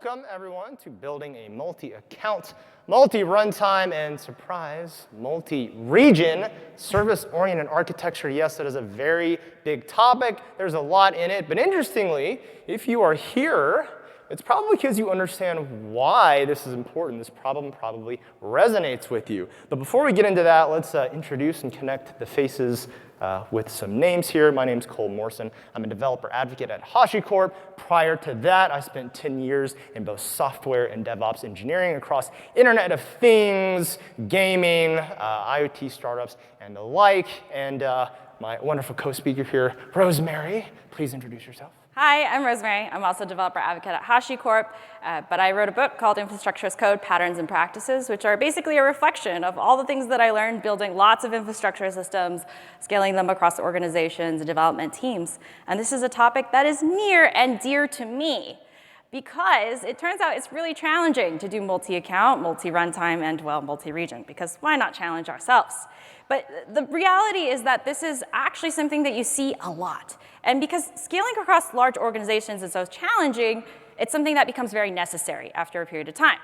Welcome, everyone, to building a multi-account, multi-runtime, and surprise, multi-region service-oriented architecture. Yes, that is a very big topic. There's a lot in it. But interestingly, if you are here, it's probably because you understand why this is important. This problem probably resonates with you. But before we get into that, let's introduce and connect the faces with some names here. My name's Cole Morrison. I'm a developer advocate at HashiCorp. Prior to that, I spent 10 years in both software and DevOps engineering across Internet of Things, gaming, IoT startups, and the like. And my wonderful co-speaker here, Rosemary, please introduce yourself. Hi, I'm Rosemary. I'm also a developer advocate at HashiCorp, but I wrote a book called Infrastructure as Code, Patterns and Practices, which are basically a reflection of all the things that I learned building lots of infrastructure systems, scaling them across organizations and development teams. And this is a topic that is near and dear to me, because it turns out it's really challenging to do multi-account, multi-runtime, and, well, multi-region, because why not challenge ourselves? But the reality is that this is actually something that you see a lot. And because scaling across large organizations is so challenging, it's something that becomes very necessary after a period of time.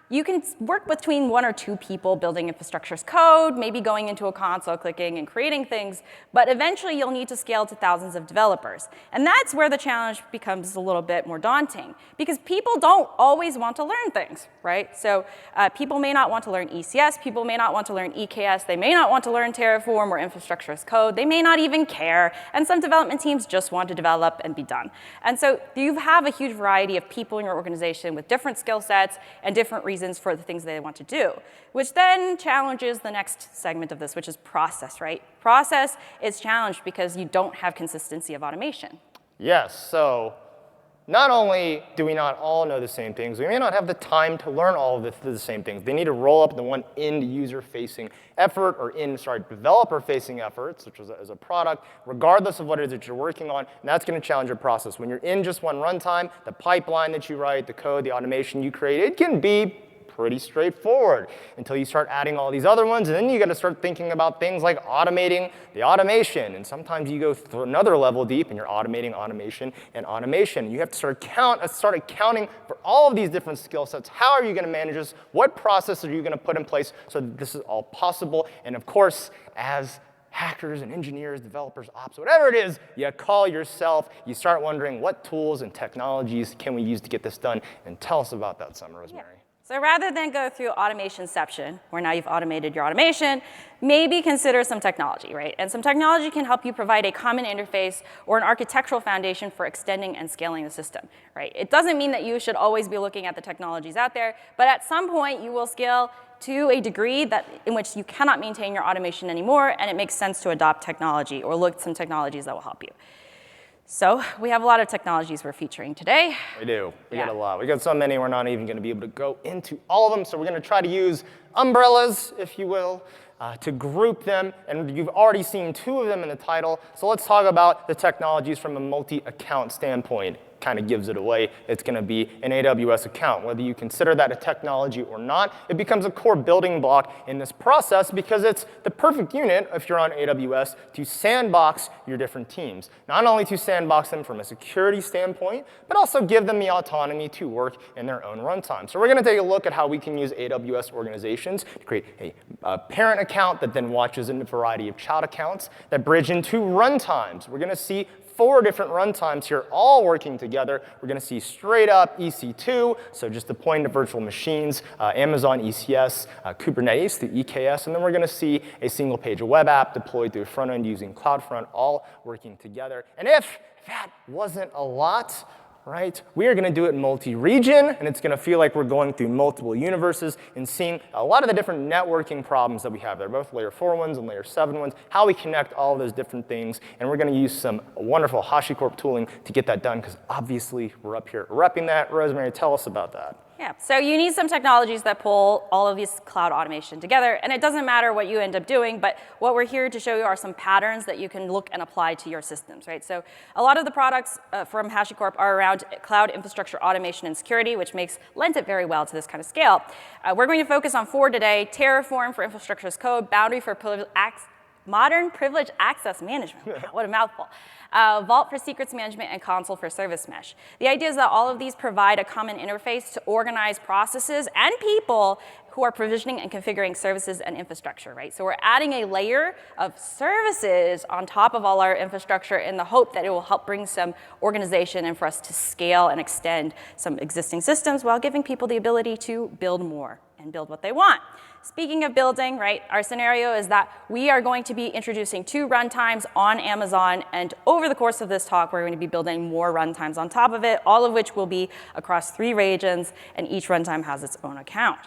You can work between one or two people building infrastructure as code, maybe going into a console, clicking and creating things, but eventually you'll need to scale to thousands of developers. And that's where the challenge becomes a little bit more daunting, because people don't always want to learn things, right? So people may not want to learn ECS, people may not want to learn EKS, they may not want to learn Terraform or infrastructure as code, they may not even care, and some development teams just want to develop and be done. And so you have a huge variety of people in your organization with different skill sets and different reasons for the things they want to do, which then challenges the next segment of this, which is process, right? Process is challenged because you don't have consistency of automation. Yes, so not only do we not all know the same things, we may not have the time to learn all of the same things. They need to roll up the one end user-facing effort or developer-facing efforts, such as a product, regardless of what it is that you're working on, and that's going to challenge your process. When you're in just one runtime, the pipeline that you write, the code, the automation you create, it can be pretty straightforward until you start adding all these other ones, and then you got to start thinking about things like automating the automation. And sometimes you go through another level deep, and you're automating automation and automation. You have to start accounting for all of these different skill sets. How are you going to manage this? What process are you going to put in place so that this is all possible? And of course, as hackers and engineers, developers, ops, whatever it is, you call yourself, you start wondering what tools and technologies can we use to get this done? And tell us about that some, Rosemary. Yeah. So rather than go through automationception, where now you've automated your automation, maybe consider some technology, right? And some technology can help you provide a common interface or an architectural foundation for extending and scaling the system, right? It doesn't mean that you should always be looking at the technologies out there, but at some point you will scale to a degree in which you cannot maintain your automation anymore, and it makes sense to adopt technology or look at some technologies that will help you. So we have a lot of technologies we're featuring today. We do. We got a lot. We got so many we're not even going to be able to go into all of them. So we're going to try to use umbrellas, if you will, to group them. And you've already seen two of them in the title. So let's talk about the technologies from a multi-account standpoint. Kind of gives it away. It's going to be an AWS account. Whether you consider that a technology or not, it becomes a core building block in this process because it's the perfect unit, if you're on AWS, to sandbox your different teams. Not only to sandbox them from a security standpoint, but also give them the autonomy to work in their own runtime. So we're going to take a look at how we can use AWS organizations to create a parent account that then watches a variety of child accounts that bridge into runtimes. We're going to see 4 different runtimes here all working together. We're going to see straight up EC2, so just deploying to virtual machines, Amazon ECS, Kubernetes through EKS, and then we're going to see a single page web app deployed through front end using CloudFront, all working together. And if that wasn't a lot, right, we are going to do it multi-region, and it's going to feel like we're going through multiple universes and seeing a lot of the different networking problems that we have. They're both layer 4 ones and layer 7 ones, how we connect all of those different things. And we're going to use some wonderful HashiCorp tooling to get that done, because obviously we're up here repping that. Rosemary, tell us about that. Yeah, so you need some technologies that pull all of these cloud automation together, and it doesn't matter what you end up doing, but what we're here to show you are some patterns that you can look and apply to your systems, right? So a lot of the products from HashiCorp are around cloud infrastructure automation and security, which lends it very well to this kind of scale. We're going to focus on 4 today: Terraform for infrastructure as code, Boundary for Modern privileged access management. Wow, what a mouthful. Vault for secrets management, and console for service mesh. The idea is that all of these provide a common interface to organize processes and people who are provisioning and configuring services and infrastructure, right? So we're adding a layer of services on top of all our infrastructure in the hope that it will help bring some organization and for us to scale and extend some existing systems while giving people the ability to build more and build what they want. Speaking of building, right, our scenario is that we are going to be introducing 2 runtimes on Amazon, and over the course of this talk, we're going to be building more runtimes on top of it, all of which will be across 3 regions, and each runtime has its own account.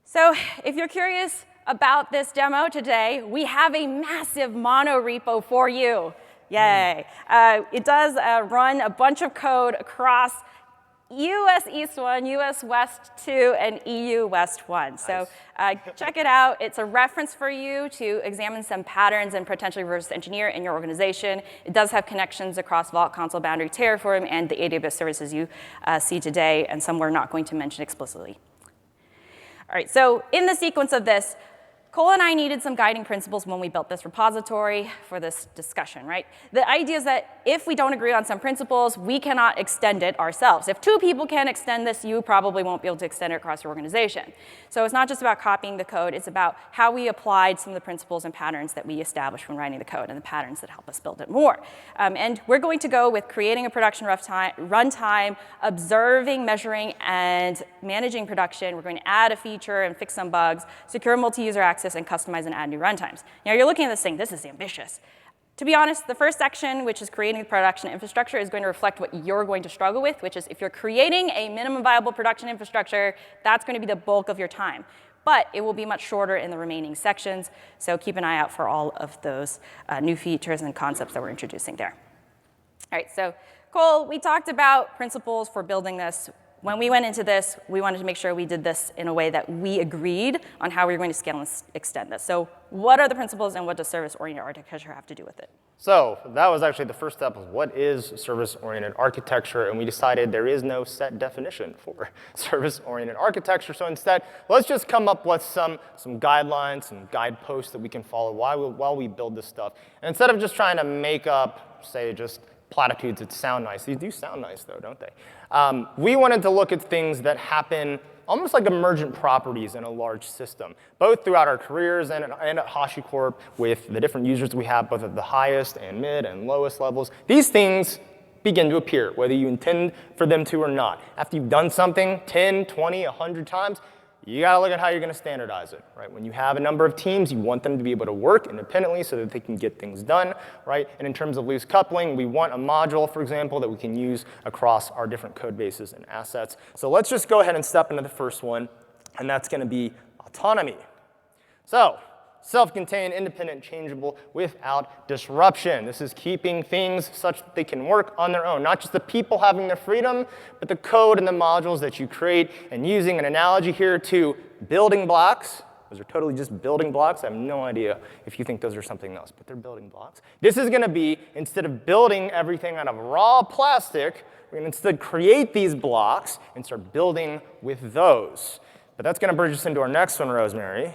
So if you're curious about this demo today, we have a massive mono repo for you. Yay. It does run a bunch of code across US East 1, US West 2, and EU West 1. Nice. So check it out. It's a reference for you to examine some patterns and potentially reverse engineer in your organization. It does have connections across Vault, Console, Boundary, Terraform, and the AWS services you see today, and some we're not going to mention explicitly. All right, so in the sequence of this, Cole and I needed some guiding principles when we built this repository for this discussion, right? The idea is that if we don't agree on some principles, we cannot extend it ourselves. If 2 people can extend this, you probably won't be able to extend it across your organization. So it's not just about copying the code, it's about how we applied some of the principles and patterns that we established when writing the code and the patterns that help us build it more. And we're going to go with creating a production runtime, observing, measuring, and managing production. We're going to add a feature and fix some bugs, secure multi-user access, and customize and add new runtimes. Now you're looking at this saying, this is ambitious. To be honest, the first section, which is creating the production infrastructure, is going to reflect what you're going to struggle with, which is if you're creating a minimum viable production infrastructure, that's going to be the bulk of your time. But it will be much shorter in the remaining sections, so keep an eye out for all of those new features and concepts that we're introducing there. All right, so Cole, we talked about principles for building this. When we went into this, we wanted to make sure we did this in a way that we agreed on how we were going to scale and extend this. So what are the principles, and what does service-oriented architecture have to do with it? So that was actually the first step of what is service-oriented architecture, and we decided there is no set definition for service-oriented architecture. So instead, let's just come up with some guidelines, some guideposts that we can follow while we build this stuff. And instead of just trying to make up, say, just platitudes that sound nice. These do sound nice, though, don't they? We wanted to look at things that happen almost like emergent properties in a large system, both throughout our careers and at HashiCorp with the different users we have, both at the highest and mid and lowest levels. These things begin to appear, whether you intend for them to or not. After you've done something 10, 20, 100 times, you got to look at how you're going to standardize it, right? When you have a number of teams, you want them to be able to work independently so that they can get things done, right? And in terms of loose coupling, we want a module, for example, that we can use across our different code bases and assets. So let's just go ahead and step into the first one, and that's going to be autonomy. So self-contained, independent, changeable, without disruption. This is keeping things such that they can work on their own. Not just the people having their freedom, but the code and the modules that you create. And using an analogy here to building blocks. Those are totally just building blocks. I have no idea if you think those are something else, but they're building blocks. This is going to be, instead of building everything out of raw plastic, we're going to instead create these blocks and start building with those. But that's going to bridge us into our next one, Rosemary.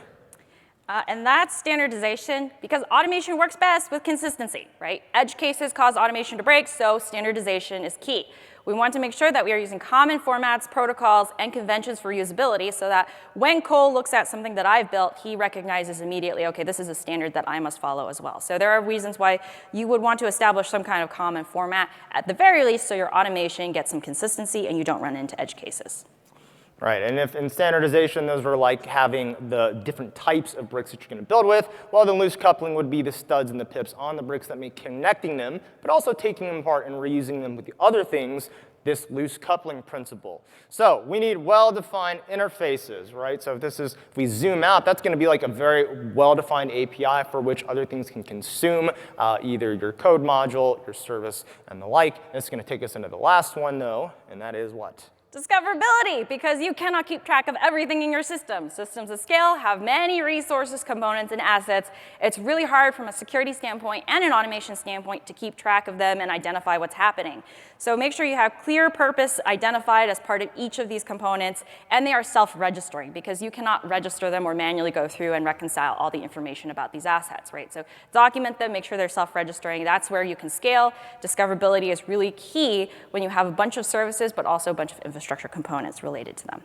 And that's standardization, because automation works best with consistency, right? Edge cases cause automation to break, so standardization is key. We want to make sure that we are using common formats, protocols, and conventions for usability so that when Cole looks at something that I've built, he recognizes immediately, OK, this is a standard that I must follow as well. So there are reasons why you would want to establish some kind of common format, at the very least, so your automation gets some consistency and you don't run into edge cases. Right, and if in standardization, those were like having the different types of bricks that you're going to build with, well, then loose coupling would be the studs and the pips on the bricks that make connecting them, but also taking them apart and reusing them with the other things, this loose coupling principle. So we need well-defined interfaces, right? So if we zoom out, that's going to be like a very well-defined API for which other things can consume either your code module, your service, and the like. And it's going to take us into the last one, though, and that is what? Discoverability, because you cannot keep track of everything in your system. Systems of scale have many resources, components, and assets. It's really hard from a security standpoint and an automation standpoint to keep track of them and identify what's happening. So make sure you have clear purpose identified as part of each of these components, and they are self-registering, because you cannot register them or manually go through and reconcile all the information about these assets, right? So document them, make sure they're self-registering. That's where you can scale. Discoverability is really key when you have a bunch of services, but also a bunch of infrastructure components related to them.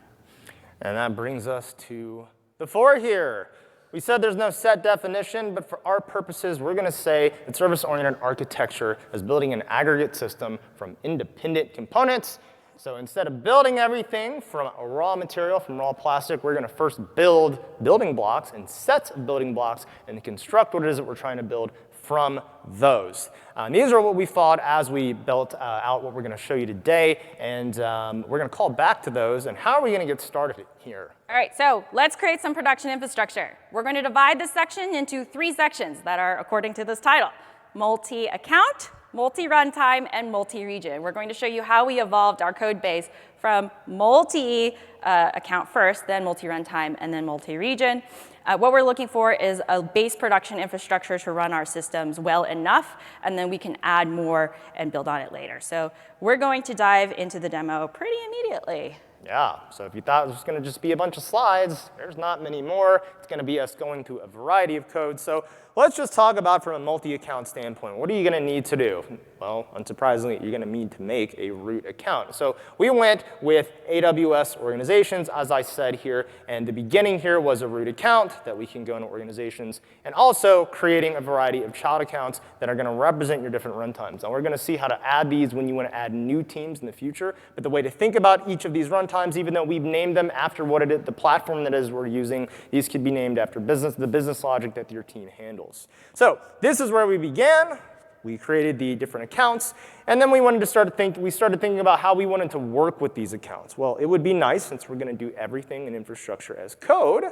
And that brings us to the 4 here. We said there's no set definition, but for our purposes, we're going to say that service-oriented architecture is building an aggregate system from independent components. So instead of building everything from a raw material, from raw plastic, we're going to first build building blocks and sets of building blocks and construct what it is that we're trying to build from those. These are what we thought as we built out what we're going to show you today, and we're going to call back to those. And how are we going to get started here? All right, so let's create some production infrastructure. We're going to divide this section into 3 sections that are according to this title: multi-account, multi-runtime, and multi-region. We're going to show you how we evolved our code base from multi-account first, then multi-runtime, and then multi-region. What we're looking for is a base production infrastructure to run our systems well enough, and then we can add more and build on it later. So we're going to dive into the demo pretty immediately. Yeah, so if you thought it was going to just be a bunch of slides, there's not many more. It's going to be us going through a variety of code. So let's just talk about from a multi-account standpoint. What are you going to need to do? Well, unsurprisingly, you're going to need to make a root account. So we went with AWS organizations, as I said here, and the beginning here was a root account that we can go into organizations, and also creating a variety of child accounts that are going to represent your different runtimes. Now, we're going to see how to add these when you want to add new teams in the future, but the way to think about each of these runtimes, even though we've named them after what it is, the platform that is we're using, these could be named after the business logic that your team handles. So this is where we began. We created the different accounts, and then we started thinking about how we wanted to work with these accounts. Well, it would be nice, since we're going to do everything in infrastructure as code,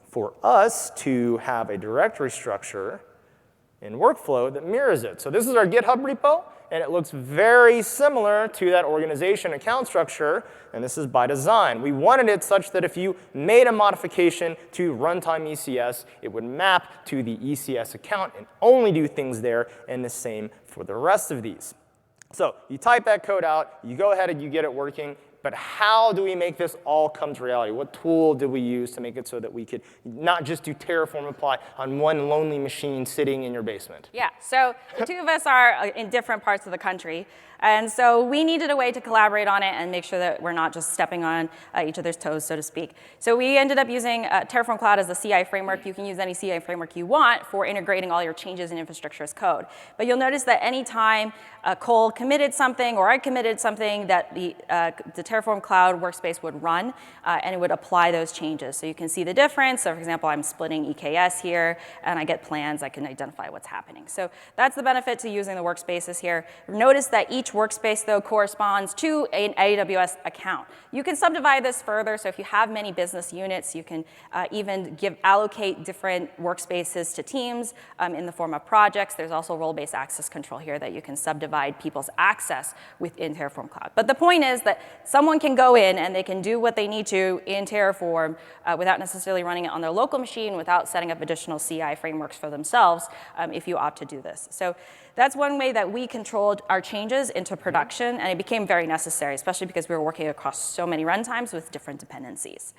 for us to have a directory structure and workflow that mirrors it. So this is our GitHub repo, and it looks very similar to that organization account structure, and this is by design. We wanted it such that if you made a modification to runtime ECS, it would map to the ECS account and only do things there, and the same for the rest of these. So you type that code out, you go ahead and you get it working, but how do we make this all come to reality? What tool did we use to make it so that we could not just do Terraform apply on one lonely machine sitting in your basement? Yeah, so the 2 of us are in different parts of the country. And so we needed a way to collaborate on it and make sure that we're not just stepping on each other's toes, so to speak. So we ended up using Terraform Cloud as a CI framework. You can use any CI framework you want for integrating all your changes in infrastructure as code. But you'll notice that any time Cole committed something or I committed something, that the Terraform Cloud workspace would run, and it would apply those changes. So you can see the difference. So for example, I'm splitting EKS here, and I get plans. I can identify what's happening. So that's the benefit to using the workspaces here. Notice that each workspace, though, corresponds to an AWS account. You can subdivide this further. So if you have many business units, you can even allocate different workspaces to teams in the form of projects. There's also role-based access control here that you can subdivide people's access within Terraform Cloud. But the point is that someone can go in and they can do what they need to in Terraform without necessarily running it on their local machine, without setting up additional CI frameworks for themselves if you opt to do this. So that's one way that we controlled our changes into production, and it became very necessary, especially because we were working across so many runtimes with different dependencies.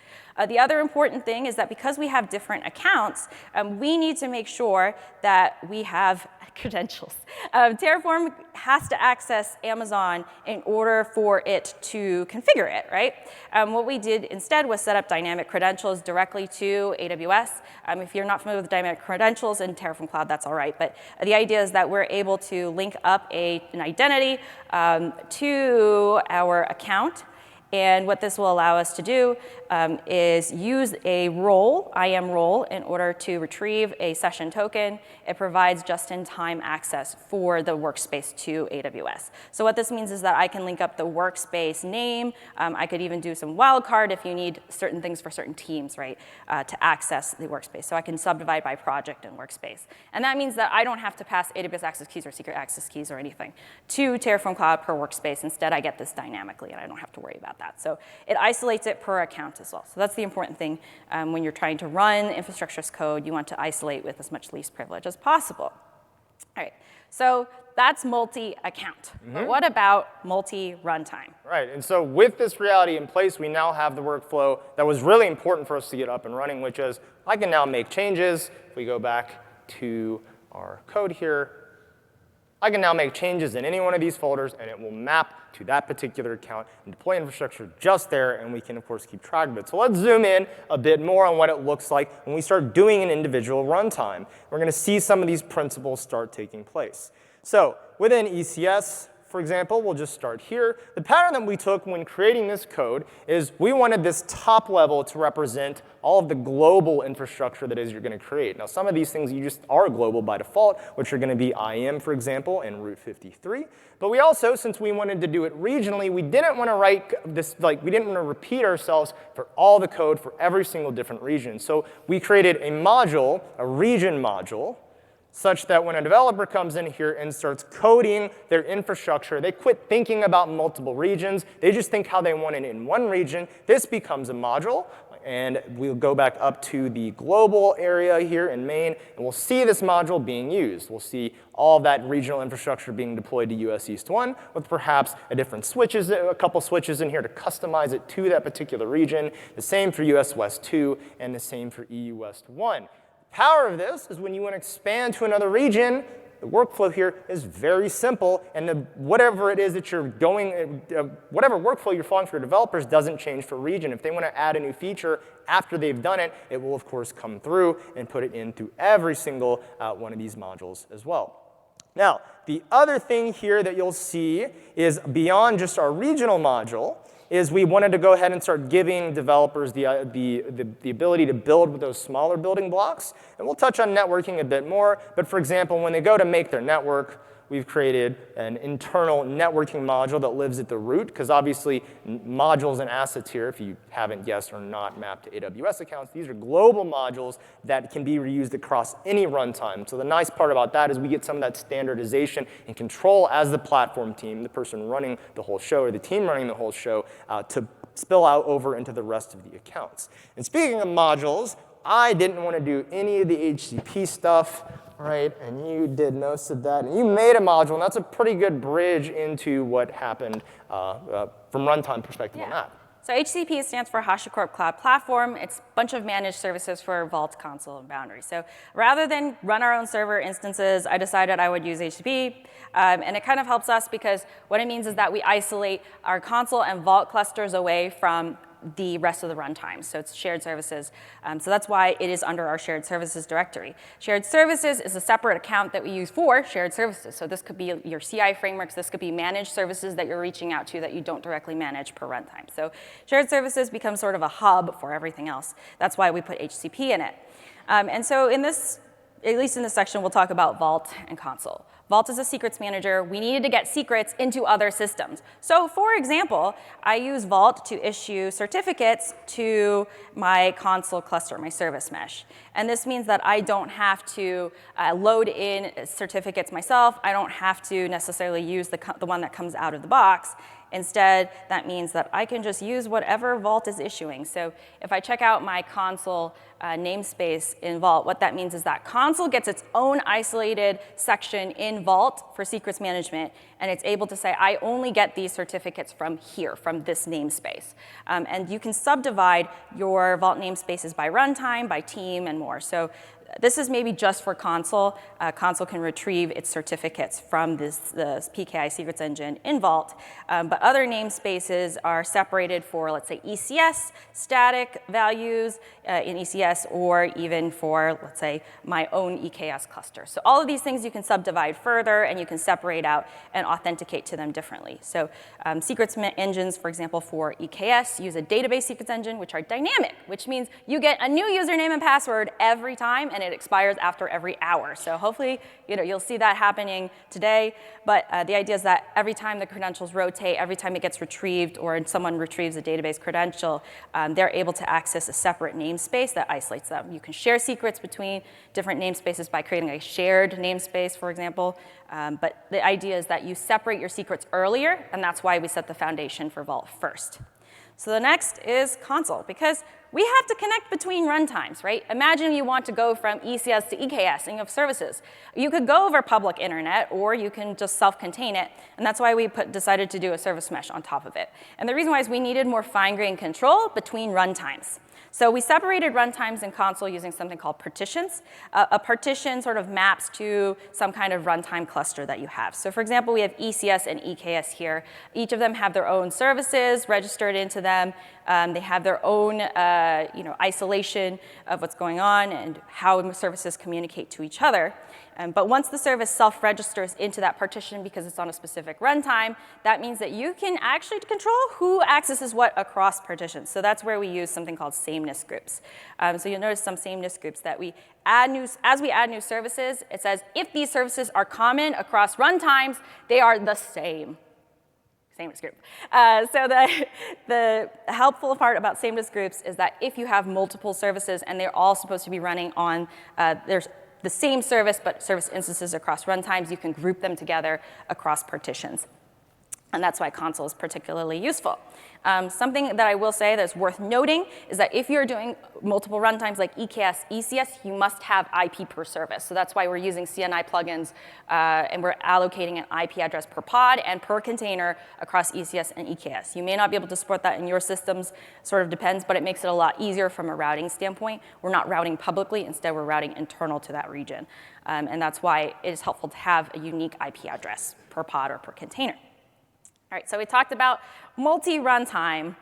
The other important thing is that because we have different accounts, we need to make sure that we have credentials. Terraform has to access Amazon in order for it to configure it, right? What we did instead was set up dynamic credentials directly to AWS. If you're not familiar with dynamic credentials in Terraform Cloud, that's all right. But the idea is that we're able to link up an identity to our account, And what this will allow us to do is use a role, IAM role, in order to retrieve a session token. It provides just-in-time access for the workspace to AWS. So what this means is that I can link up the workspace name. I could even do some wildcard if you need certain things for certain teams, right, to access the workspace. So I can subdivide by project and workspace. And that means that I don't have to pass AWS access keys or secret access keys or anything to Terraform Cloud per workspace. Instead, I get this dynamically, and I don't have to worry about that. So it isolates it per account as well. So that's the important thing when you're trying to run infrastructure as code. You want to isolate with as much least privilege as possible. All right, so that's multi-account. But what about multi-runtime? Right, and so with this reality in place, we now have the workflow that was really important for us to get up and running, which is I can now make changes. If we go back to our code here, I can now make changes in any one of these folders, and it will map to that particular account and deploy infrastructure just there, and we can, of course, keep track of it. So let's zoom in a bit more on what it looks like when we start doing an individual runtime. We're going to see some of these principles start taking place. So within ECS, for example, we'll just start here. The pattern that we took when creating this code is we wanted this top level to represent all of the global infrastructure that is you're going to create. Now, some of these things you just are global by default, which are going to be IAM, for example, and Route 53. But we also, since we wanted to do it regionally, we didn't want to write this, we didn't want to repeat ourselves for all the code for every single different region. So we created a module, a region module, such that when a developer comes in here and starts coding their infrastructure, they quit thinking about multiple regions. They just think how they want it in one region. This becomes a module. And we'll go back up to the global area here in main, and we'll see this module being used. We'll see all of that regional infrastructure being deployed to US East 1 with perhaps a couple switches in here to customize it to that particular region. The same for US West 2, and the same for EU West 1. Power of this is when you want to expand to another region, the workflow here is very simple, and whatever it is that you're whatever workflow you're following for your developers doesn't change for region. If they want to add a new feature after they've done it, it will, of course, come through and put it in through every single one of these modules as well. Now, the other thing here that you'll see is beyond just our regional module, is we wanted to go ahead and start giving developers the ability to build with those smaller building blocks. And we'll touch on networking a bit more. But for example, when they go to make their network, we've created an internal networking module that lives at the root, because obviously modules and assets here, if you haven't guessed, are not mapped to AWS accounts. These are global modules that can be reused across any runtime. So the nice part about that is we get some of that standardization and control as the platform team, the person running the whole show or the team running the whole show, to spill out over into the rest of the accounts. And speaking of modules, I didn't want to do any of the HCP stuff. Right, and you did most of that, and you made a module, and that's a pretty good bridge into what happened from runtime perspective on that. So HCP stands for HashiCorp Cloud Platform. It's a bunch of managed services for Vault, Console, and Boundary. So rather than run our own server instances, I decided I would use HCP. And it kind of helps us because what it means is that we isolate our Console and Vault clusters away from the rest of the runtime. So it's shared services. So that's why it is under our shared services directory. Shared services is a separate account that we use for shared services. So this could be your CI frameworks. This could be managed services that you're reaching out to that you don't directly manage per runtime. So shared services becomes sort of a hub for everything else. That's why we put HCP in it. And so in this, at least in this section, we'll talk about Vault and Console. Vault is a secrets manager. We needed to get secrets into other systems. So for example, I use Vault to issue certificates to my console cluster, my service mesh. And this means that I don't have to load in certificates myself. I don't have to necessarily use the one that comes out of the box. Instead, that means that I can just use whatever Vault is issuing. So if I check out my console namespace in Vault, what that means is that console gets its own isolated section in Vault for secrets management, and it's able to say, I only get these certificates from here, from this namespace. And you can subdivide your Vault namespaces by runtime, by team, and more. So this is maybe just for Consul. Consul can retrieve its certificates from the PKI secrets engine in Vault, but other namespaces are separated for, let's say, ECS, static values in ECS, or even for, let's say, my own EKS cluster. So all of these things you can subdivide further, and you can separate out and authenticate to them differently. So secrets engines, for example, for EKS, use a database secrets engine, which are dynamic, which means you get a new username and password every time, and it expires after every hour. So hopefully, you'll see that happening today. But the idea is that every time the credentials rotate, every time it gets retrieved, or someone retrieves a database credential, they're able to access a separate namespace that isolates them. You can share secrets between different namespaces by creating a shared namespace, for example. But the idea is that you separate your secrets earlier, and that's why we set the foundation for Vault first. So the next is Consul, because we have to connect between runtimes, right? Imagine you want to go from ECS to EKS, and you have services. You could go over public internet, or you can just self-contain it, and that's why we decided to do a service mesh on top of it. And the reason why is we needed more fine-grained control between runtimes. So we separated runtimes in Consul using something called partitions. A partition sort of maps to some kind of runtime cluster that you have. So for example, we have ECS and EKS here. Each of them have their own services registered into them. They have their own isolation of what's going on and how services communicate to each other. But once the service self-registers into that partition because it's on a specific runtime, that means that you can actually control who accesses what across partitions. So that's where we use something called sameness groups. So you'll notice some sameness groups that as we add new services, it says if these services are common across runtimes, they are the same. Sameness group. So the helpful part about sameness groups is that if you have multiple services and they're all supposed to be running on there's the same service, but service instances across runtimes, you can group them together across partitions. And that's why Consul is particularly useful. Something that I will say that's worth noting is that if you're doing multiple runtimes like EKS, ECS, you must have IP per service. So that's why we're using CNI plugins, and we're allocating an IP address per pod and per container across ECS and EKS. You may not be able to support that in your systems, sort of depends, but it makes it a lot easier from a routing standpoint. We're not routing publicly, instead we're routing internal to that region. And that's why it is helpful to have a unique IP address per pod or per container. All right, so we talked about multi-runtime.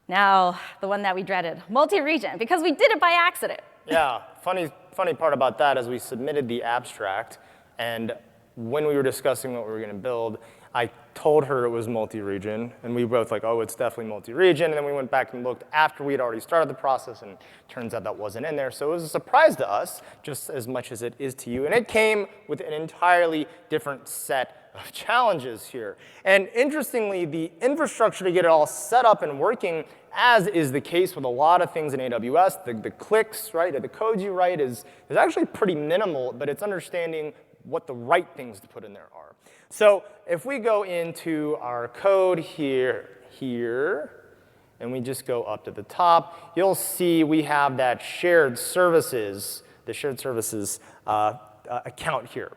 Now, the one that we dreaded, multi-region, because we did it by accident. Yeah, funny part about that is we submitted the abstract, and when we were discussing what we were going to build, I told her it was multi-region, and we both like, oh, it's definitely multi-region, and then we went back and looked after we had already started the process, and it turns out that wasn't in there. So it was a surprise to us, just as much as it is to you, and it came with an entirely different set of challenges here. And interestingly, the infrastructure to get it all set up and working, as is the case with a lot of things in AWS, the clicks, right, or the code you write is actually pretty minimal, but it's understanding what the right things to put in there are. So if we go into our code here, and we just go up to the top, you'll see we have that shared services, the shared services account here.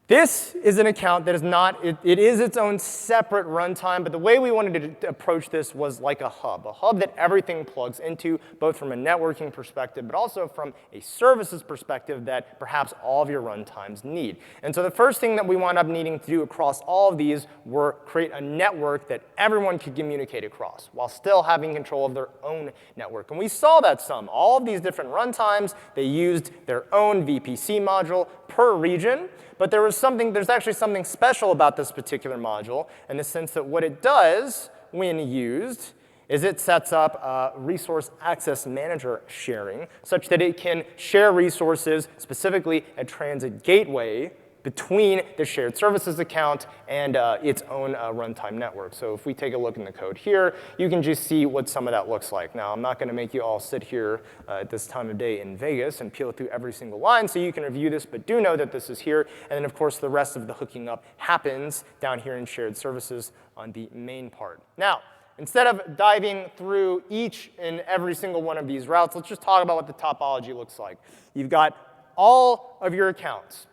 This is an account that is not, it is its own separate runtime, but the way we wanted to approach this was like a hub that everything plugs into, both from a networking perspective, but also from a services perspective that perhaps all of your runtimes need. And so the first thing that we wound up needing to do across all of these were create a network that everyone could communicate across, while still having control of their own network. And we saw that some. All of these different runtimes, they used their own VPC module per region. But there's actually something special about this particular module in the sense that what it does when used is it sets up resource access manager sharing such that it can share resources, specifically a transit gateway, between the shared services account and its own runtime network. So if we take a look in the code here, you can just see what some of that looks like. Now, I'm not going to make you all sit here at this time of day in Vegas and peel through every single line so you can review this, but do know that this is here. And then, of course, the rest of the hooking up happens down here in shared services on the main part. Now, instead of diving through each and every single one of these routes, let's just talk about what the topology looks like. You've got all of your accounts.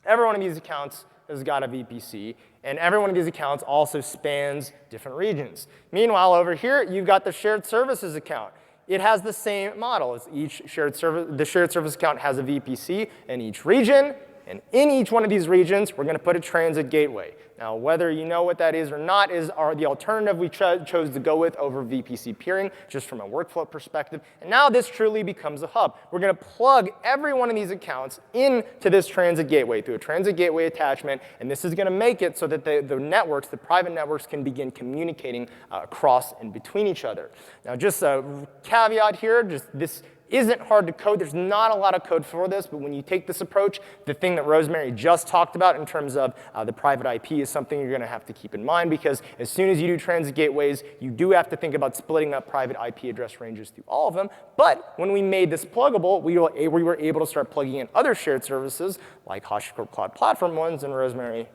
Every one of these accounts has got a VPC, and every one of these accounts also spans different regions. Meanwhile, over here, you've got the shared services account. it has the same model. As each shared service, the shared service account has a VPC in each region, and in each one of these regions, we're going to put a transit gateway. Now, whether you know what that is or not is the alternative we chose to go with over VPC peering, just from a workflow perspective. And now this truly becomes a hub. We're going to plug every one of these accounts into this transit gateway through a transit gateway attachment, and this is going to make it so that the networks, the private networks, can begin communicating across and between each other. Now, just a caveat here, this isn't hard to code. There's not a lot of code for this, but when you take this approach, the thing that Rosemary just talked about in terms of the private IP is something you're going to have to keep in mind, because as soon as you do transit gateways, you do have to think about splitting up private IP address ranges through all of them. But when we made this pluggable, we were able to start plugging in other shared services like HashiCorp Cloud Platform ones, and Rosemary,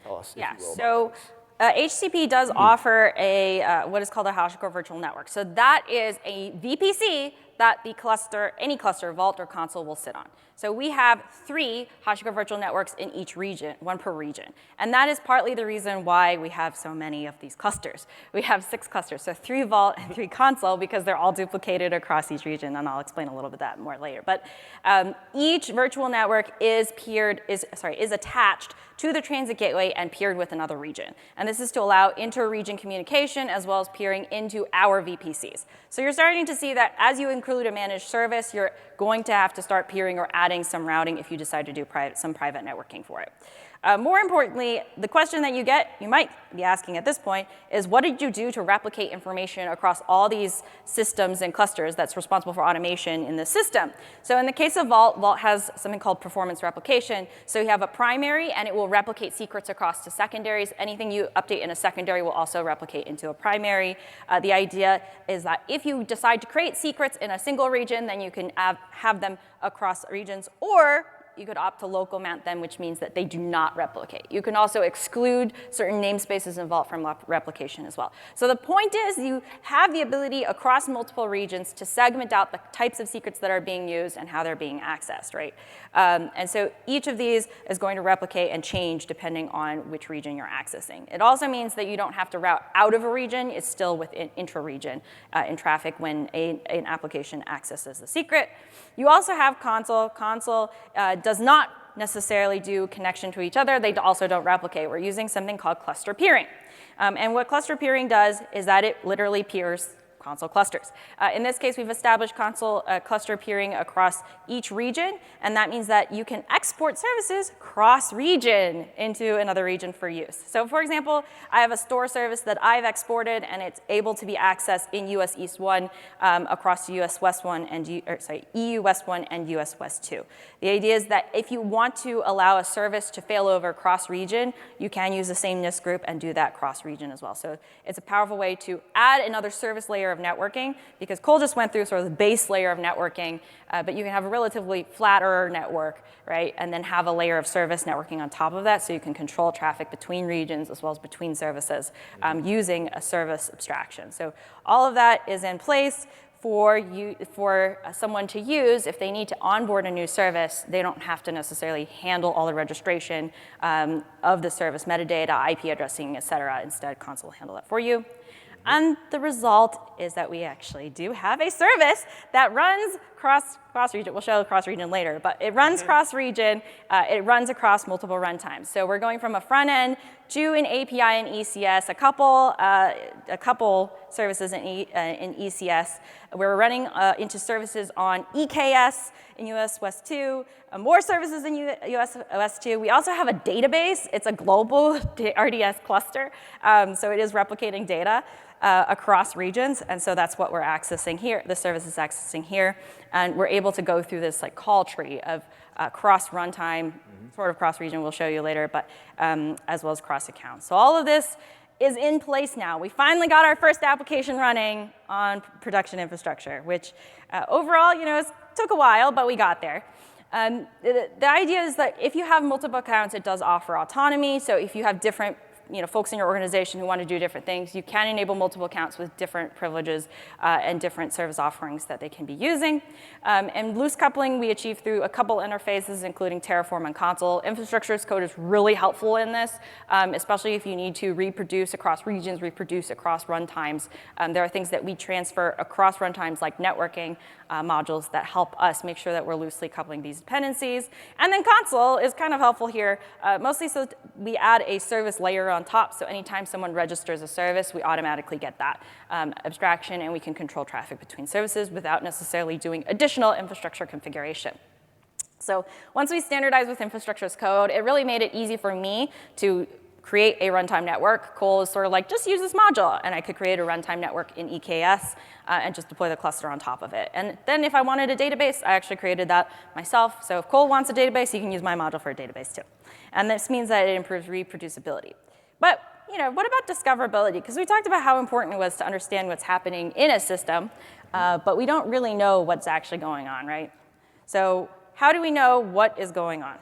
tell us if you will. So HCP does offer a what is called a HashiCorp virtual network. So that is a VPC that the cluster, any cluster, Vault, or console will sit on. So we have 3 HashiCorp virtual networks in each region, 1 per region. And that is partly the reason why we have so many of these clusters. We have 6 clusters, so 3 Vault and 3 console, because they're all duplicated across each region, and I'll explain a little bit that more later. But each virtual network is attached to the transit gateway and peered with another region. And this is to allow inter-region communication as well as peering into our VPCs. So you're starting to see that as you include a managed service, you're going to have to start peering or adding some routing if you decide to do some private networking for it. More importantly, the question that you might be asking at this point is, what did you do to replicate information across all these systems and clusters that's responsible for automation in the system? So in the case of Vault, Vault has something called performance replication. So you have a primary, and it will replicate secrets across to secondaries. Anything you update in a secondary will also replicate into a primary. The idea is that if you decide to create secrets in a single region, then you can have them across regions, or you could opt to local mount them, which means that they do not replicate. You can also exclude certain namespaces in Vault from replication as well. So the point is, you have the ability across multiple regions to segment out the types of secrets that are being used and how they're being accessed, right? And so each of these is going to replicate and change depending on which region you're accessing. It also means that you don't have to route out of a region. It's still within intra-region in traffic when an application accesses the secret. You also have console. Console does not necessarily do connection to each other. They also don't replicate. We're using something called cluster peering. And what cluster peering does is that it literally peers console clusters. In this case, we've established console cluster peering across each region, and that means that you can export services cross-region into another region for use. So for example, I have a store service that I've exported, and it's able to be accessed in US East 1 across US West 1 and EU West 1 and US West 2. The idea is that if you want to allow a service to fail over cross-region, you can use the same NIST group and do that cross-region as well. So it's a powerful way to add another service layer of networking, because Cole just went through sort of the base layer of networking, but you can have a relatively flatter network, right, and then have a layer of service networking on top of that, so you can control traffic between regions as well as between services using a service abstraction. So all of that is in place for someone to use. If they need to onboard a new service, they don't have to necessarily handle all the registration of the service, metadata, IP addressing, et cetera. Instead, console will handle that for you. And the result is that we actually do have a service that runs cross-region. We'll show cross-region later, but it runs cross-region. It runs across multiple runtimes. So we're going from a front end to an API in ECS, a couple services in ECS. We're running into services on EKS in US West 2, more services in US West 2. We also have a database. It's a global RDS cluster, so it is replicating data across regions, and so that's what we're accessing here. The service is accessing here, and we're able to go through this like call tree of cross runtime, sort of cross region. We'll show you later, but as well as cross accounts. So all of this is in place now. We finally got our first application running on production infrastructure, which overall, took a while, but we got there. The idea is that if you have multiple accounts, it does offer autonomy. So if you have different folks in your organization who want to do different things, you can enable multiple accounts with different privileges and different service offerings that they can be using. And loose coupling we achieve through a couple interfaces, including Terraform and Console. Infrastructure as code is really helpful in this, especially if you need to reproduce across regions, reproduce across runtimes. There are things that we transfer across runtimes like networking modules that help us make sure that we're loosely coupling these dependencies. And then Console is kind of helpful here, mostly so we add a service layer on top. So anytime someone registers a service, we automatically get that abstraction, and we can control traffic between services without necessarily doing additional infrastructure configuration. So once we standardized with infrastructure as code, it really made it easy for me to create a runtime network. Cole is sort of like, just use this module, and I could create a runtime network in EKS and just deploy the cluster on top of it. And then if I wanted a database, I actually created that myself. So if Cole wants a database, he can use my module for a database too. And this means that it improves reproducibility. But what about discoverability? Because we talked about how important it was to understand what's happening in a system, but we don't really know what's actually going on, right? So how do we know what is going on?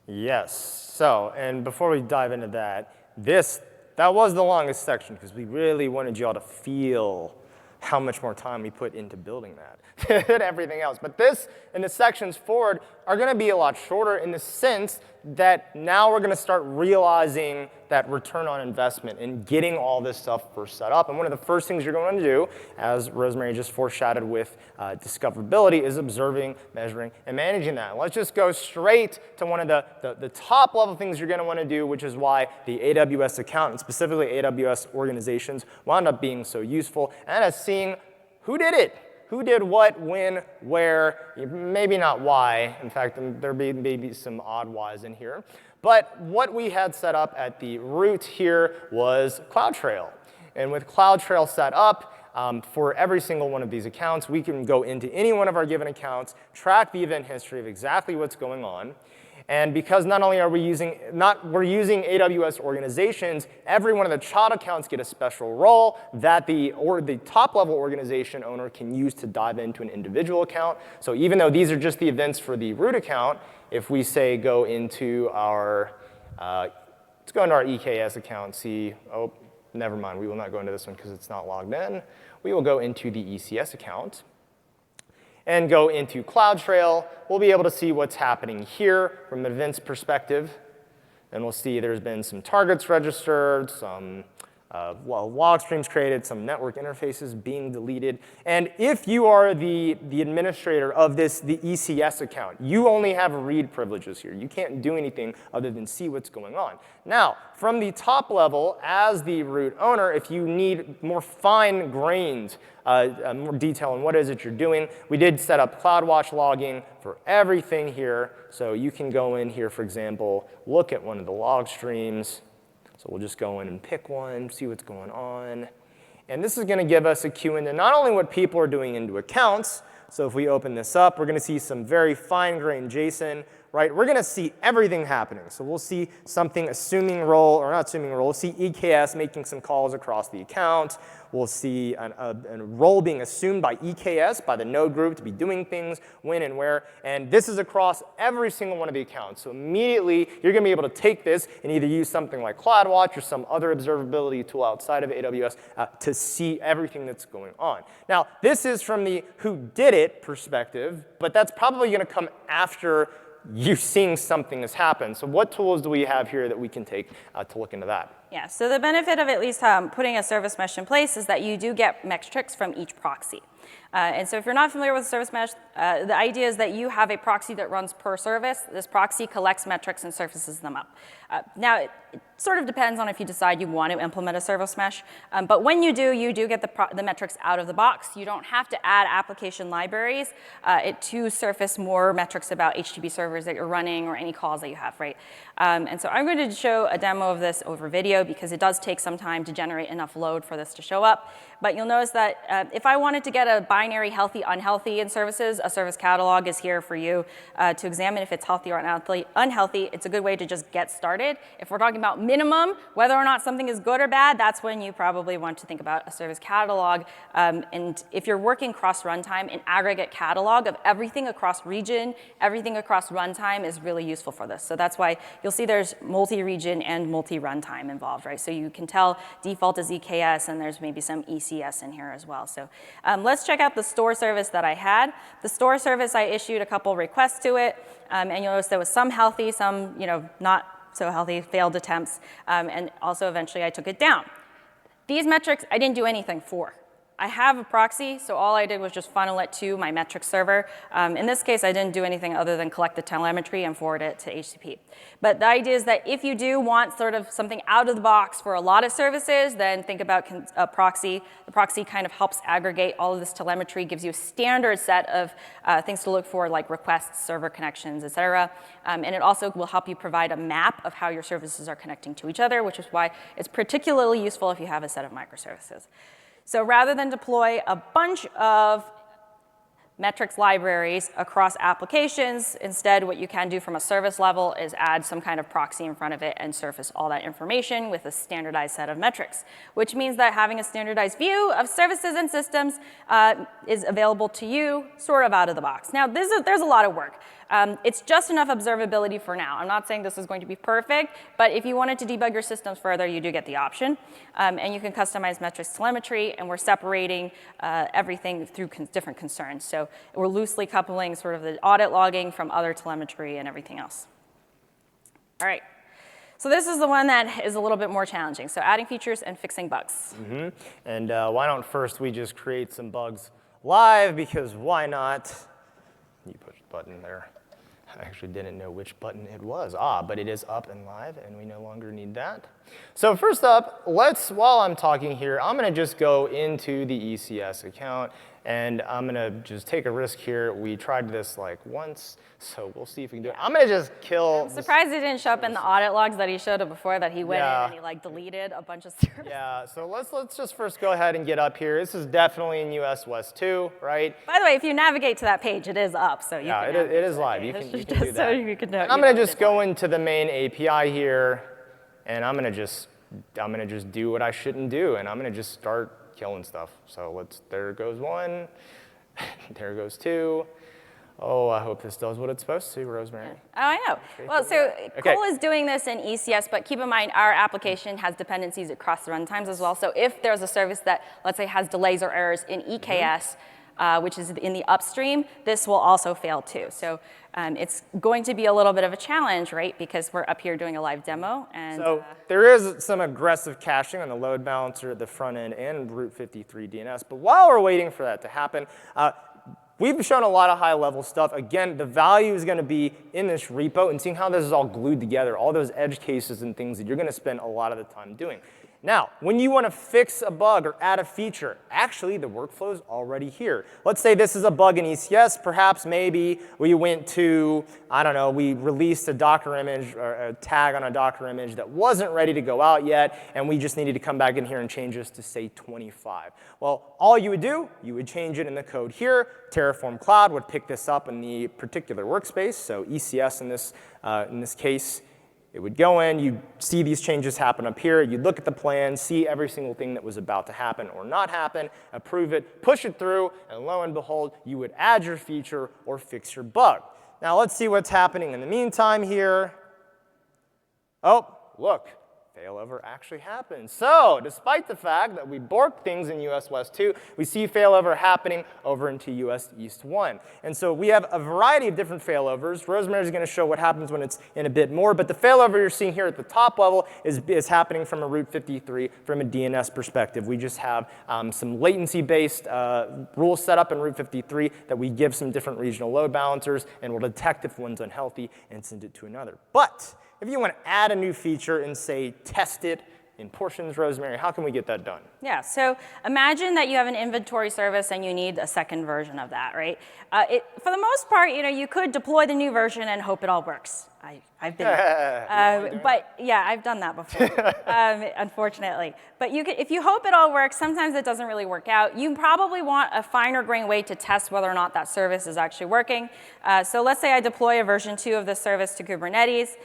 Yes. So, and before we dive into that, that was the longest section because we really wanted you all to feel how much more time we put into building that than everything else. But this and the sections forward are going to be a lot shorter in the sense that now we're going to start realizing that return on investment and getting all this stuff first set up. And one of the first things you're going to do, as Rosemary just foreshadowed with discoverability, is observing, measuring, and managing that. Let's just go straight to one of the top level things you're going to want to do, which is why the AWS account, and specifically AWS organizations, wound up being so useful, and as seeing who did it. Who did what, when, where, maybe not why. In fact, there may be some odd whys in here. But what we had set up at the root here was CloudTrail. And with CloudTrail set up, for every single one of these accounts, we can go into any one of our given accounts, track the event history of exactly what's going on. And because not only are we're using AWS organizations, every one of the child accounts get a special role that the top level organization owner can use to dive into an individual account. So even though these are just the events for the root account, if we say go into our, let's go into our EKS account, see, oh, never mind, we will not go into this one because it's not logged in. We will go into the ECS account and go into CloudTrail. We'll be able to see what's happening here from an events perspective. And we'll see there's been some targets registered, some log streams created, some network interfaces being deleted. And if you are the administrator of the ECS account, you only have read privileges here. You can't do anything other than see what's going on. Now, from the top level, as the root owner, if you need more fine-grained more detail on what is it you're doing, we did set up CloudWatch logging for everything here. So you can go in here, for example, look at one of the log streams. So we'll just go in and pick one, see what's going on. And this is going to give us a queue into not only what people are doing into accounts. So if we open this up, we're going to see some very fine-grained JSON. Right? We're going to see everything happening. So we'll see something assuming role, or not assuming role. We'll see EKS making some calls across the account. We'll see a role being assumed by EKS, by the node group, to be doing things, when and where. And this is across every single one of the accounts. So immediately, you're going to be able to take this and either use something like CloudWatch or some other observability tool outside of AWS to see everything that's going on. Now, this is from the who did it perspective, but that's probably going to come after you seeing something has happened. So what tools do we have here that we can take to look into that? Yeah, so the benefit of at least putting a service mesh in place is that you do get metrics from each proxy. And so if you're not familiar with service mesh, the idea is that you have a proxy that runs per service. This proxy collects metrics and surfaces them up. Now, it sort of depends on if you decide you want to implement a service mesh. But when you do get the metrics out of the box. You don't have to add application libraries to surface more metrics about HTTP servers that you're running or any calls that you have, right? And so I'm going to show a demo of this over video because it does take some time to generate enough load for this to show up. but you'll notice that if I wanted to get a binary healthy, unhealthy in services, a service catalog is here for you to examine if it's healthy or unhealthy. It's a good way to just get started. If we're talking about minimum, whether or not something is good or bad, that's when you probably want to think about a service catalog. And if you're working cross-runtime, an aggregate catalog of everything across region, everything across runtime is really useful for this. So that's why you'll see there's multi-region and multi-runtime involved, right? So you can tell default is EKS, and there's maybe some ECS in here as well. So let's check out the store service that I had. The store service, I issued a couple requests to it, and you'll notice there was some healthy, some not so healthy, failed attempts, and also eventually I took it down. These metrics, I didn't do anything for. I have a proxy, so all I did was just funnel it to my metrics server. In this case, I didn't do anything other than collect the telemetry and forward it to HTTP. But the idea is that if you do want sort of something out of the box for a lot of services, then think about a proxy. The proxy kind of helps aggregate all of this telemetry, gives you a standard set of things to look for, like requests, server connections, et cetera. And it also will help you provide a map of how your services are connecting to each other, which is why it's particularly useful if you have a set of microservices. So rather than deploy a bunch of metrics libraries across applications, instead what you can do from a service level is add some kind of proxy in front of it and surface all that information with a standardized set of metrics, which means that having a standardized view of services and systems is available to you sort of out of the box. Now, there's a lot of work. It's just enough observability for now. I'm not saying this is going to be perfect, but if you wanted to debug your systems further, you do get the option. And you can customize metrics telemetry, and we're separating everything through different concerns. So we're loosely coupling sort of the audit logging from other telemetry and everything else. All right. So this is the one that is a little bit more challenging. So adding features and fixing bugs. Mm-hmm. And why don't first we just create some bugs live, because why not? You push the button there. I actually didn't know which button it was. But it is up and live, and we no longer need that. So first up, while I'm talking here, I'm going to just go into the ECS account, and I'm going to just take a risk here. We tried this like once, so we'll see if we can do it. I'm going to just kill. I'm surprised it didn't show up in the audit logs that he showed up before, that he went in and he like deleted a bunch of services. Yeah, so let's just first go ahead and get up here. This is definitely in US West 2, right? By the way, if you navigate to that page, it is up, so you can. It is live. You can do that. So you can know, I'm going to just go into the main API here, and I'm going to just do what I shouldn't do, and I'm going to just start killing stuff. So there goes one, there goes two. Oh, I hope this does what it's supposed to, Rosemary. Oh, I know. Well, so Cole is doing this in ECS, but keep in mind our application has dependencies across the runtimes as well. So if there's a service that, let's say, has delays or errors in EKS, which is in the upstream, this will also fail too. So it's going to be a little bit of a challenge, right? Because we're up here doing a live demo. And so there is some aggressive caching on the load balancer at the front end and Route 53 DNS. But while we're waiting for that to happen, we've shown a lot of high-level stuff. Again, the value is going to be in this repo and seeing how this is all glued together, all those edge cases and things that you're going to spend a lot of the time doing. Now, when you want to fix a bug or add a feature, actually the workflow is already here. Let's say this is a bug in ECS. Perhaps maybe we went to, I don't know, we released a Docker image or a tag on a Docker image that wasn't ready to go out yet, and we just needed to come back in here and change this to, say, 25. Well, all you would do, you would change it in the code here. Terraform Cloud would pick this up in the particular workspace, so ECS in this case. It would go in, you'd see these changes happen up here, you'd look at the plan, see every single thing that was about to happen or not happen, approve it, push it through, and lo and behold, you would add your feature or fix your bug. Now let's see what's happening in the meantime here. Oh, look, failover actually happens. So despite the fact that we borked things in US West 2, we see failover happening over into US East 1. And so we have a variety of different failovers. Rosemary is going to show what happens when it's in a bit more, but the failover you're seeing here at the top level is happening from a Route 53 from a DNS perspective. We just have some latency-based rules set up in Route 53 that we give some different regional load balancers, and will detect if one's unhealthy and send it to another. But if you want to add a new feature and, say, test it in portions, Rosemary, how can we get that done? Yeah, so imagine that you have an inventory service and you need a second version of that, right? For the most part, you could deploy the new version and hope it all works. I've been there. But yeah, I've done that before, unfortunately. But if you hope it all works, sometimes it doesn't really work out. You probably want a finer grained way to test whether or not that service is actually working. So let's say I deploy a version 2 of this service to Kubernetes.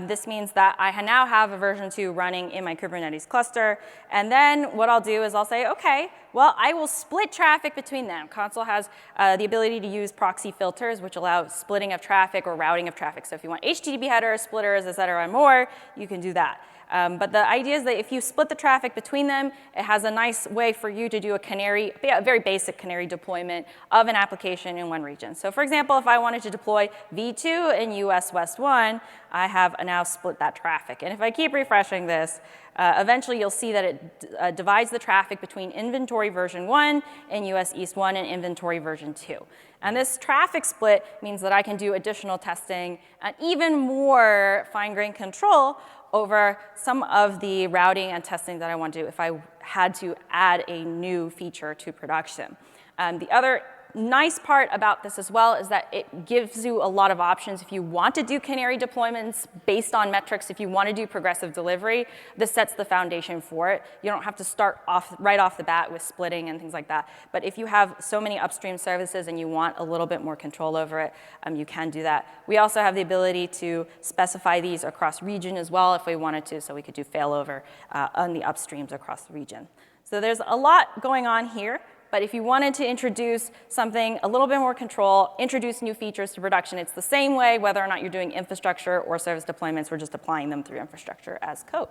This means that I now have a version 2 running in my Kubernetes cluster. And then what I'll do is I'll say, OK, well, I will split traffic between them. Consul has the ability to use proxy filters, which allow splitting of traffic or routing of traffic. So if you want HTTP headers, splitters, et cetera, and more, you can do that. But the idea is that if you split the traffic between them, it has a nice way for you to do a very basic canary deployment of an application in one region. So for example, if I wanted to deploy V2 in US West 1, I have now split that traffic. And if I keep refreshing this, eventually you'll see that it divides the traffic between inventory version 1 in US East 1 and inventory version 2. And this traffic split means that I can do additional testing and even more fine-grained control over some of the routing and testing that I want to do if I had to add a new feature to production. The other nice part about this as well is that it gives you a lot of options. If you want to do canary deployments based on metrics, if you want to do progressive delivery, this sets the foundation for it. You don't have to start right off the bat with splitting and things like that. But if you have so many upstream services and you want a little bit more control over it, you can do that. We also have the ability to specify these across region as well if we wanted to, so we could do failover on the upstreams across the region. So there's a lot going on here. But if you wanted to introduce something, a little bit more control, introduce new features to production, it's the same way whether or not you're doing infrastructure or service deployments. We're just applying them through infrastructure as code.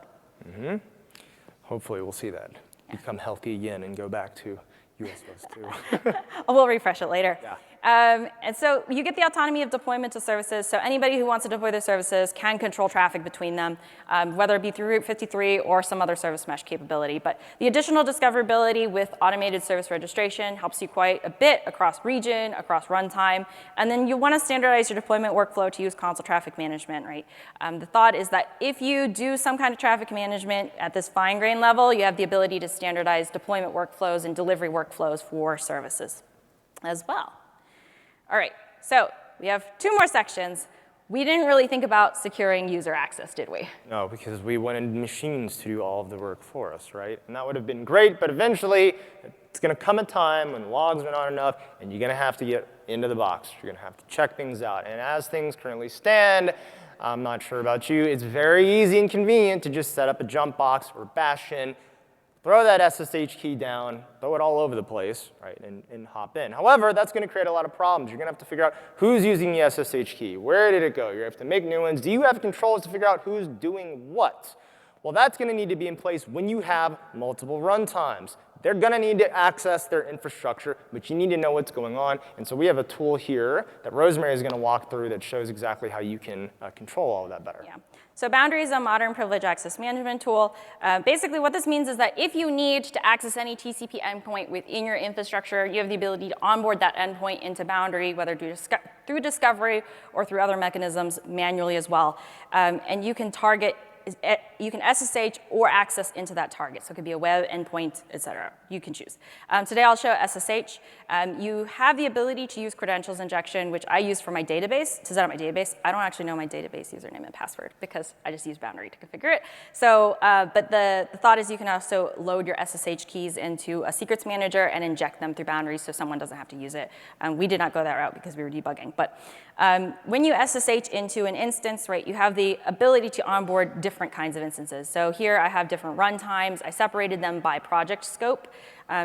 Mm-hmm. Hopefully we'll see that become healthy again and go back to US West 2. We'll refresh it later. Yeah. And so you get the autonomy of deployment to services. So anybody who wants to deploy their services can control traffic between them, whether it be through Route 53 or some other service mesh capability. But the additional discoverability with automated service registration helps you quite a bit across region, across runtime. And then you want to standardize your deployment workflow to use console traffic management, right? The thought is that if you do some kind of traffic management at this fine-grained level, you have the ability to standardize deployment workflows and delivery workflows for services as well. All right, so we have 2 more sections. We didn't really think about securing user access, did we? No, because we wanted machines to do all of the work for us, right? And that would have been great, but eventually it's going to come a time when logs are not enough, and you're going to have to get into the box. You're going to have to check things out. And as things currently stand, I'm not sure about you, it's very easy and convenient to just set up a jump box or bash in, throw that SSH key down, throw it all over the place, right, and hop in. However, that's going to create a lot of problems. You're going to have to figure out who's using the SSH key. Where did it go? You're going to have to make new ones. Do you have controls to figure out who's doing what? Well, that's going to need to be in place when you have multiple runtimes. They're going to need to access their infrastructure, but you need to know what's going on. And so we have a tool here that Rosemary is going to walk through that shows exactly how you can control all of that better. Yeah. So Boundary is a modern privilege access management tool. Basically, what this means is that if you need to access any TCP endpoint within your infrastructure, you have the ability to onboard that endpoint into Boundary, whether through discovery or through other mechanisms manually as well. And you can target you can SSH or access into that target. So it could be a web endpoint, et cetera. You can choose. Today I'll show SSH. You have the ability to use credentials injection, which I use for my database, to set up my database. I don't actually know my database username and password because I just use Boundary to configure it. So, but the thought is you can also load your SSH keys into a secrets manager and inject them through Boundary so someone doesn't have to use it. We did not go that route because we were debugging. But when you SSH into an instance, right, you have the ability to onboard different kinds of instances. So here I have different runtimes. I separated them by project scope.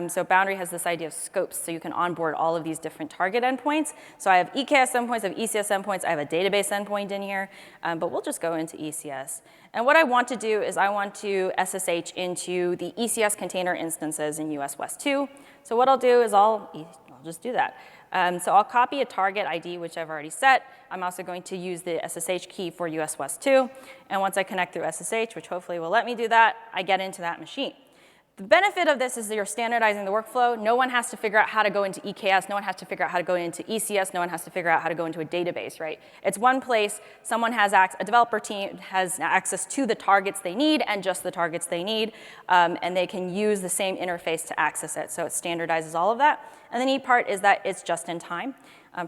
So Boundary has this idea of scopes, so you can onboard all of these different target endpoints. So I have EKS endpoints, I have ECS endpoints, I have a database endpoint in here, but we'll just go into ECS. And what I want to do is I want to SSH into the ECS container instances in US West 2. So what I'll do is I'll just do that. So I'll copy a target ID, which I've already set. I'm also going to use the SSH key for US West 2. And once I connect through SSH, which hopefully will let me do that, I get into that machine. The benefit of this is that you're standardizing the workflow. No one has to figure out how to go into EKS. No one has to figure out how to go into ECS. No one has to figure out how to go into a database, right? It's one place. Someone has a developer team has access to the targets they need and just the targets they need, and they can use the same interface to access it. So it standardizes all of that. And the neat part is that it's just in time.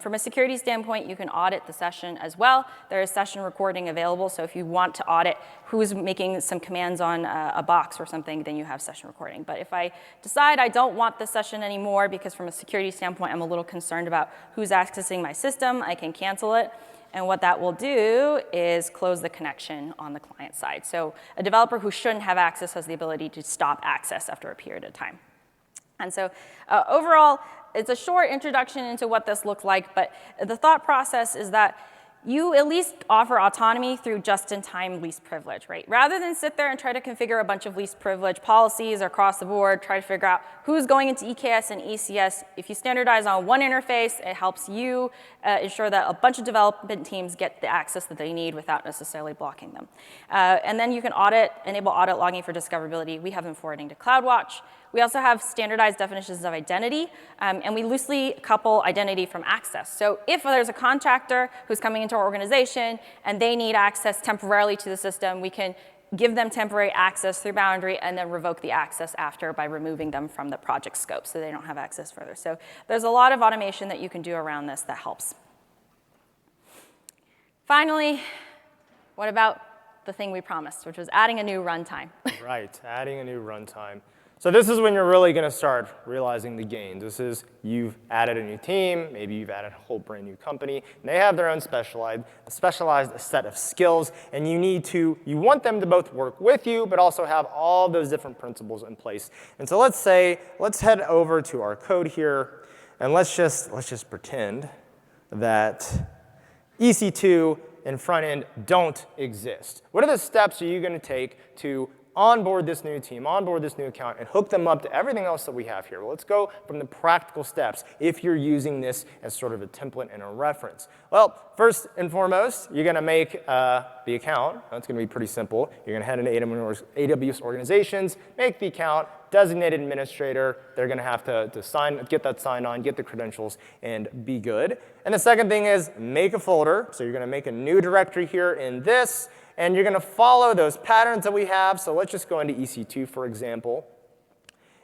From a security standpoint, you can audit the session as well. There is session recording available, so if you want to audit who's making some commands on a box or something, then you have session recording. But if I decide I don't want this session anymore because from a security standpoint, I'm a little concerned about who's accessing my system, I can cancel it. And what that will do is close the connection on the client side. So a developer who shouldn't have access has the ability to stop access after a period of time. And so overall, it's a short introduction into what this looks like, but the thought process is that you at least offer autonomy through just-in-time least privilege, right? Rather than sit there and try to configure a bunch of least privilege policies across the board, try to figure out who's going into EKS and ECS, if you standardize on one interface, it helps you ensure that a bunch of development teams get the access that they need without necessarily blocking them. And then you can enable audit logging for discoverability. We have them forwarding to CloudWatch. We also have standardized definitions of identity, and we loosely couple identity from access. So if there's a contractor who's coming into our organization and they need access temporarily to the system, we can give them temporary access through boundary and then revoke the access after by removing them from the project scope so they don't have access further. So there's a lot of automation that you can do around this that helps. Finally, what about the thing we promised, which was adding a new runtime? Right, adding a new runtime. So this is when you're really going to start realizing the gains. This is you've added a new team, maybe you've added a whole brand new company, and they have their own specialized set of skills, and you want them to both work with you, but also have all those different principles in place. And so let's head over to our code here, and let's just pretend that EC2 and front end don't exist. What are the steps are you going to take to onboard this new team, onboard this new account, and hook them up to everything else that we have here? Well, let's go from the practical steps if you're using this as sort of a template and a reference. Well, first and foremost, you're going to make the account. That's going to be pretty simple. You're going to head into AWS organizations, make the account, designated administrator. They're going to have to get that signed on, get the credentials, and be good. And the second thing is make a folder. So you're going to make a new directory here in this, and you're going to follow those patterns that we have. So let's just go into EC2, for example.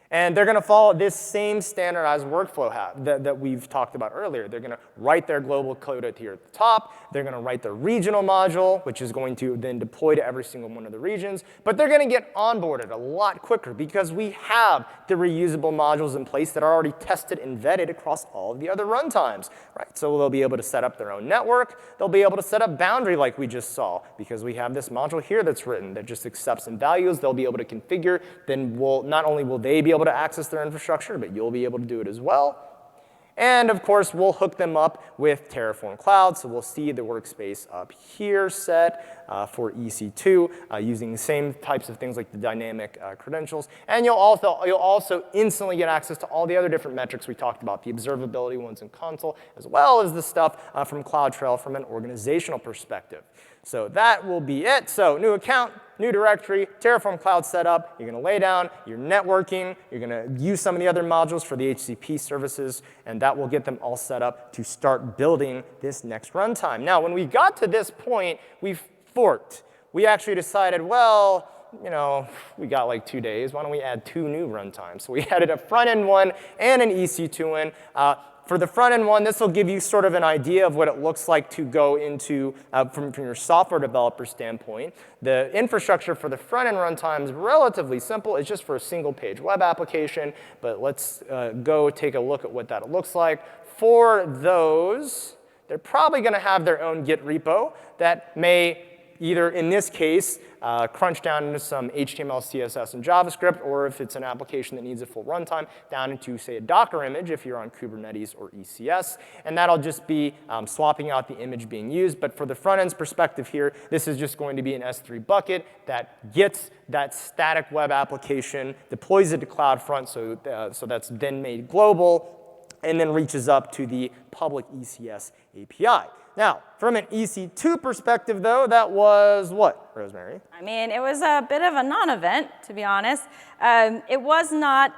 And they're going to follow this same standardized workflow that we've talked about earlier. They're going to write their global code here at the top. They're going to write the regional module, which is going to then deploy to every single one of the regions. But they're going to get onboarded a lot quicker because we have the reusable modules in place that are already tested and vetted across all of the other runtimes. Right? So they'll be able to set up their own network. They'll be able to set up boundary like we just saw because we have this module here that's written that just accepts some values. They'll be able to configure. Then not only will they be able to access their infrastructure, but you'll be able to do it as well. And of course, we'll hook them up with Terraform Cloud, so we'll see the workspace up here set for EC2 using the same types of things like the dynamic credentials. And you'll also instantly get access to all the other different metrics we talked about, the observability ones in console, as well as the stuff from CloudTrail from an organizational perspective. So that will be it. So new account, new directory, Terraform Cloud setup. You're going to lay down your networking. You're going to use some of the other modules for the HCP services, and that will get them all set up to start building this next runtime. Now, when we got to this point, we forked. We actually decided, well, we got like 2 days. Why don't we add 2 new runtimes? So we added a front-end one and an EC2 one. For the front-end one, this will give you sort of an idea of what it looks like to go into, from your software developer standpoint. The infrastructure for the front-end runtime is relatively simple. It's just for a single-page web application. But let's go take a look at what that looks like. For those, they're probably going to have their own Git repo that may either, in this case, crunch down into some HTML, CSS, and JavaScript, or if it's an application that needs a full runtime, down into, say, a Docker image if you're on Kubernetes or ECS. And that'll just be swapping out the image being used. But for the front end's perspective here, this is just going to be an S3 bucket that gets that static web application, deploys it to CloudFront, so that's then made global, and then reaches up to the public ECS API. Now, from an EC2 perspective, though, that was what, Rosemary? I mean, it was a bit of a non-event, to be honest. It was not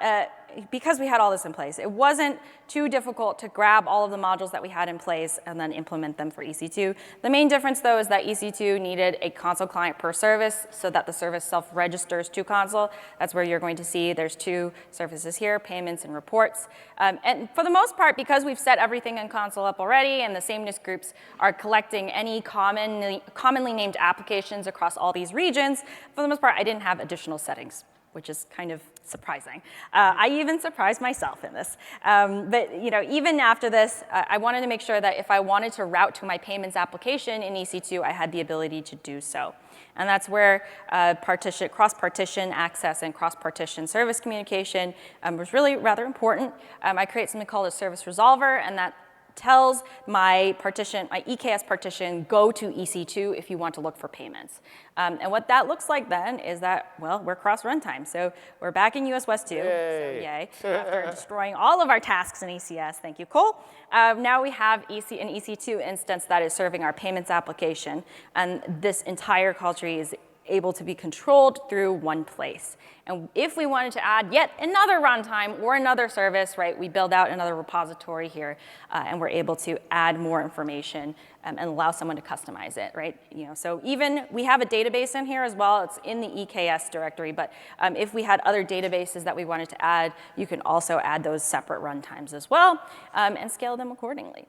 because we had all this in place, it wasn't too difficult to grab all of the modules that we had in place and then implement them for EC2. The main difference, though, is that EC2 needed a console client per service so that the service self-registers to console. That's where you're going to see there's two services here, payments and reports. And for the most part, because we've set everything in console up already and the sameness groups are collecting any commonly named applications across all these regions, for the most part, I didn't have additional settings, which is kind of surprising. I even surprised myself in this. But even after this, I wanted to make sure that if I wanted to route to my payments application in EC2, I had the ability to do so. And that's where cross-partition access and cross-partition service communication was really rather important. I create something called a service resolver, and that tells my EKS partition, go to EC2 if you want to look for payments. And what that looks like then is that, well, we're cross-runtime. So we're back in US West 2, yay. So yay. After destroying all of our tasks in ECS, thank you, Cole. Now we have an EC2 instance that is serving our payments application. And this entire call tree is able to be controlled through one place. And if we wanted to add yet another runtime or another service, right, we build out another repository here, and we're able to add more information and allow someone to customize it, right? So even we have a database in here as well. It's in the EKS directory, but if we had other databases that we wanted to add, you can also add those separate runtimes as well and scale them accordingly.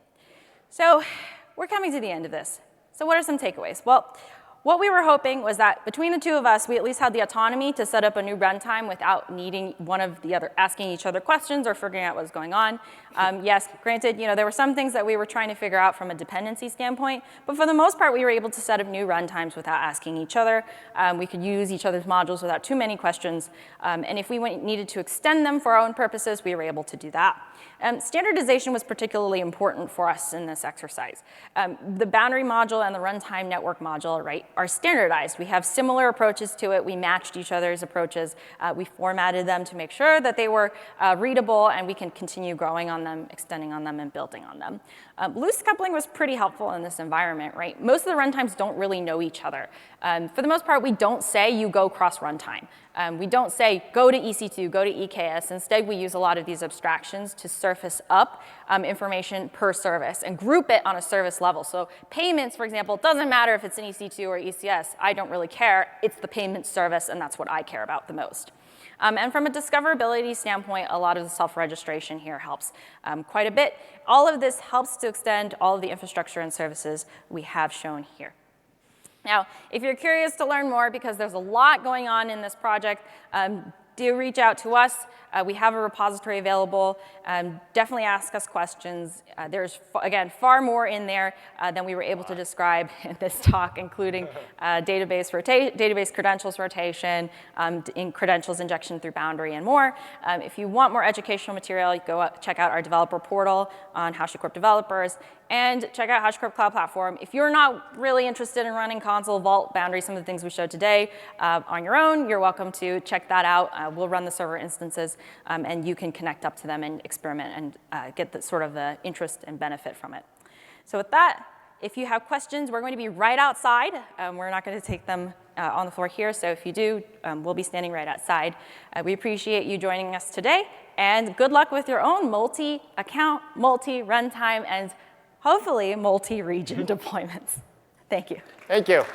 So we're coming to the end of this. So what are some takeaways? Well, what we were hoping was that between the two of us, we at least had the autonomy to set up a new runtime without needing one of the other, asking each other questions or figuring out what was going on. Yes, granted, there were some things that we were trying to figure out from a dependency standpoint, but for the most part, we were able to set up new runtimes without asking each other. We could use each other's modules without too many questions, and if we needed to extend them for our own purposes, we were able to do that. Standardization was particularly important for us in this exercise. The boundary module and the runtime network module, right, are standardized. We have similar approaches to it. We matched each other's approaches. We formatted them to make sure that they were readable, and we can continue growing on them, extending on them, and building on them. Loose coupling was pretty helpful in this environment, right? Most of the runtimes don't really know each other. For the most part, we don't say you go cross-runtime. We don't say go to EC2, go to EKS. Instead, we use a lot of these abstractions to surface up information per service and group it on a service level. So payments, for example, doesn't matter if it's in EC2 or ECS. I don't really care. It's the payment service, and that's what I care about the most. And from a discoverability standpoint, a lot of the self-registration here helps quite a bit. All of this helps to extend all of the infrastructure and services we have shown here. Now, if you're curious to learn more, because there's a lot going on in this project, do reach out to us. We have a repository available. Definitely ask us questions. There's, again, far more in there than we were able to describe in this talk, including database credentials rotation, in credentials injection through boundary, and more. If you want more educational material, you go check out our developer portal on HashiCorp developers, and check out HashiCorp Cloud Platform. If you're not really interested in running console, vault, boundary, some of the things we showed today on your own, you're welcome to check that out. We'll run the server instances, and you can connect up to them and experiment and get the sort of the interest and benefit from it. So with that, if you have questions, we're going to be right outside. We're not going to take them on the floor here, so if you do, we'll be standing right outside. We appreciate you joining us today, and good luck with your own multi-account, multi-runtime, and hopefully multi-region deployments. Thank you. Thank you.